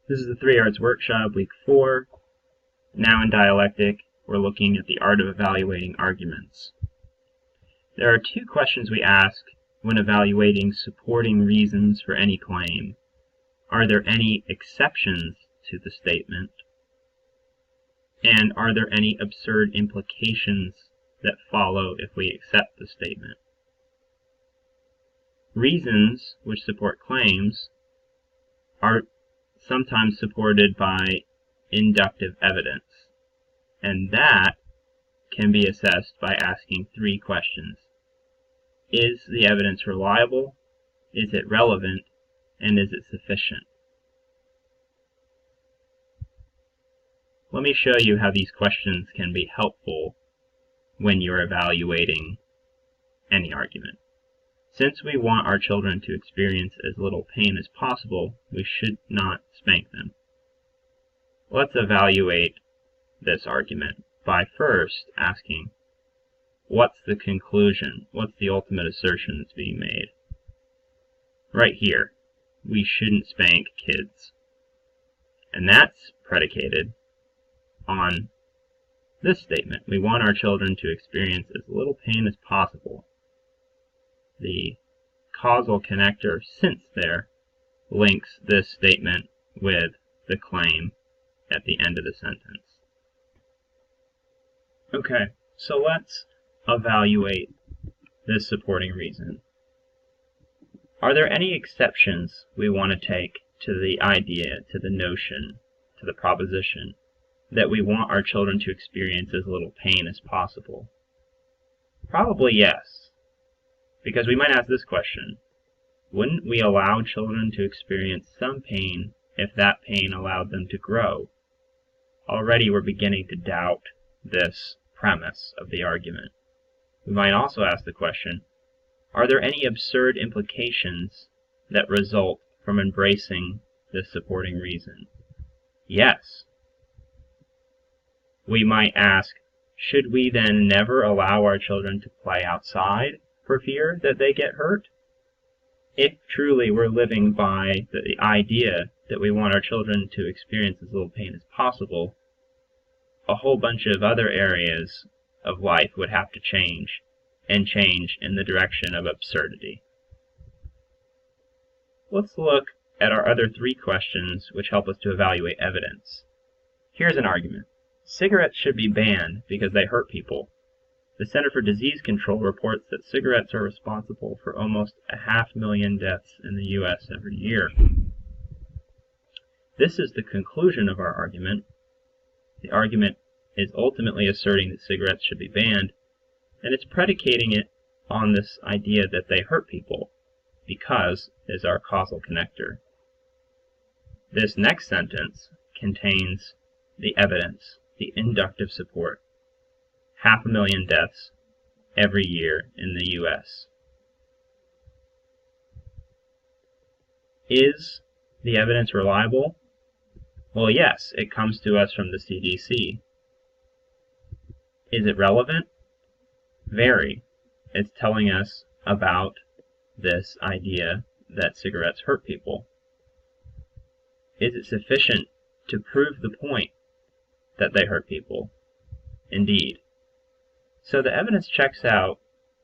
This is the 3 Arts Workshop, Week 4. Now in Dialectic, we're looking at the art of evaluating arguments. There are 2 questions we ask when evaluating supporting reasons for any claim. Are there any exceptions to the statement? And are there any absurd implications that follow if we accept the statement? Reasons which support claims are sometimes supported by inductive evidence, and that can be assessed by asking 3 questions. Is the evidence reliable? Is it relevant? And is it sufficient? Let me show you how these questions can be helpful when you're evaluating any argument. Since we want our children to experience as little pain as possible, we should not spank them. Let's evaluate this argument by first asking, what's the conclusion? What's the ultimate assertion that's being made? Right here, we shouldn't spank kids. And that's predicated on this statement. We want our children to experience as little pain as possible. The causal connector since there links this statement with the claim at the end of the sentence. Okay, so let's evaluate this supporting reason. Are there any exceptions we want to take to the idea, to the notion, to the proposition that we want our children to experience as little pain as possible? Probably yes. Because we might ask this question, wouldn't we allow children to experience some pain if that pain allowed them to grow? Already we're beginning to doubt this premise of the argument. We might also ask the question, are there any absurd implications that result from embracing this supporting reason? Yes. We might ask, should we then never allow our children to play outside for fear that they get hurt? If truly we're living by the idea that we want our children to experience as little pain as possible, a whole bunch of other areas of life would have to change, and change in the direction of absurdity. Let's look at our other 3 questions which help us to evaluate evidence. Here's an argument. Cigarettes should be banned because they hurt people. The Center for Disease Control reports that cigarettes are responsible for almost 500,000 deaths in the U.S. every year. This is the conclusion of our argument. The argument is ultimately asserting that cigarettes should be banned, and it's predicating it on this idea that they hurt people, because is our causal connector. This next sentence contains the evidence, the inductive support. 500,000 deaths every year in the U.S. Is the evidence reliable? Well, yes, it comes to us from the CDC. Is it relevant? Very. It's telling us about this idea that cigarettes hurt people. Is it sufficient to prove the point that they hurt people? Indeed. So the evidence checks out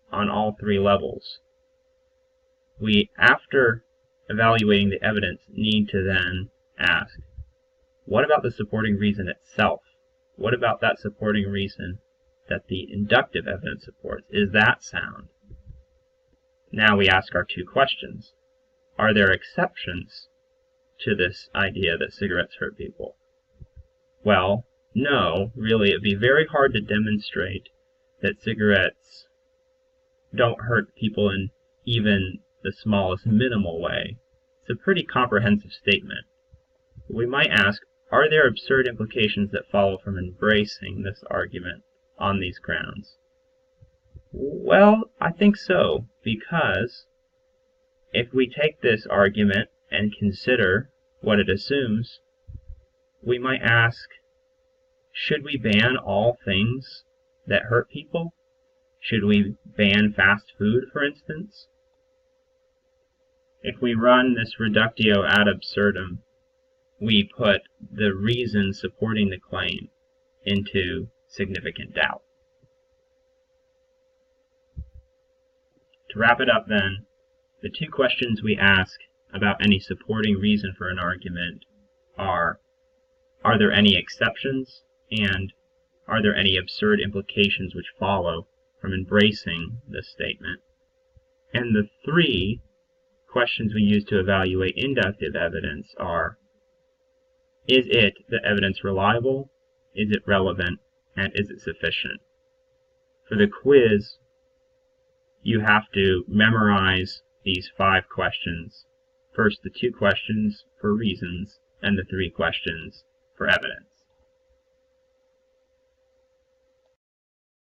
on all 3 levels. We, after evaluating the evidence, need to then ask, what about the supporting reason itself? What about that supporting reason that the inductive evidence supports? Is that sound? Now we ask our 2 questions. Are there exceptions to this idea that cigarettes hurt people? Well, no, really. It'd be very hard to demonstrate that cigarettes don't hurt people in even the smallest minimal way. It's a pretty comprehensive statement. We might ask, are there absurd implications that follow from embracing this argument on these grounds? Well, I think so, because if we take this argument and consider what it assumes, we might ask, should we ban all things that hurt people? Should we ban fast food, for instance? If we run this reductio ad absurdum, we put the reasons supporting the claim into significant doubt. To wrap it up then, the two questions we ask about any supporting reason for an argument are there any exceptions, and are there any absurd implications which follow from embracing this statement? And the three questions we use to evaluate inductive evidence are, is the evidence reliable, is it relevant, and is it sufficient? For the quiz, you have to memorize these 5 questions. First, the 2 questions for reasons, and the 3 questions for evidence.